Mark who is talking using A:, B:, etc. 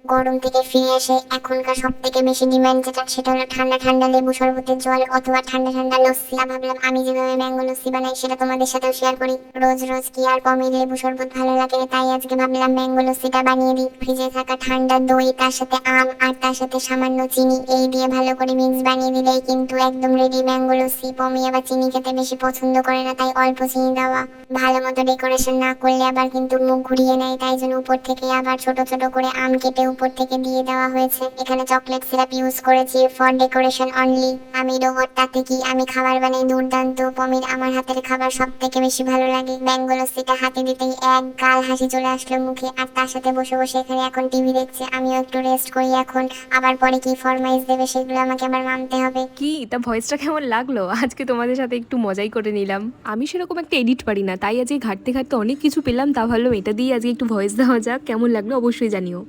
A: গরম থেকে ফিরে এসে এখনকার সব থেকে বেশি ডিমান্ড যেটা, সেটা হলো ঠান্ডা ঠান্ডা লেবু শরবতের জল অথবা ঠান্ডা ঠান্ডা লস্যি। ভাবলাম আমি যেভাবে ম্যাঙ্গো লস্যি বানাই সেটা তোমাদের সাথেও শেয়ার করি। রোজ রোজ কি আর পমির লেবু শরবত ভালো লাগে, তাই আজকে ভাবলাম ম্যাঙ্গো লস্যিটা বানিয়ে দিই। ফ্রিজে থাকা ঠান্ডা দই, তার সাথে আম, আর তার সাথে সামান্য চিনি, এই দিয়ে ভালো করে মিক্স বানিয়ে দিলেই কিন্তু একদম রেডি ম্যাঙ্গো লস্যি। পমি আবার চিনি খেতে বেশি পছন্দ করে না, তাই অল্প চিনি দেওয়া। ভালো মতো ডেকোরেশন না করলে আবার কিন্তু মুখ ঘুরিয়ে নেয়, তাই জন্য উপর থেকে আবার ছোট ছোট করে আম কেটে উপর থেকে দিয়ে দেওয়া হয়েছে। এখানে চকলেট সিরাপ ইউজ করেছি ফর ডেকোরেশন অনলি। আমি রোবট, তাতে কি, আমি খাবার বানাই দুর্দান্ত। পমির আমার হাতের খাবার সব থেকে বেশি ভালো লাগে। ম্যাঙ্গো লস্যিটা হাতে দিতেই এক গাল হাসি চলে আসলো মুখে, আর তার সাথে বসে বসে এখানে এখন টিভি দেখছে। আমিও একটু রেস্ট করি এখন, আবার পরে কি ফরমাইশ দেবে সেগুলো আমাকে আবার মানতে হবে।
B: কি তা ভয়েসটা কেমন লাগলো? আজকে তোমাদের সাথে একটু মজাই করে নিলাম। আমি সেরকম একটা এডিট পারি না, তাই আজকে ঘাটতে ঘাটতে অনেক কিছু পেলাম, তা ভাবলাম এটা দিয়ে আজকে একটু ভয়েস দেওয়া যাক। কেমন লাগলো অবশ্যই জানিও।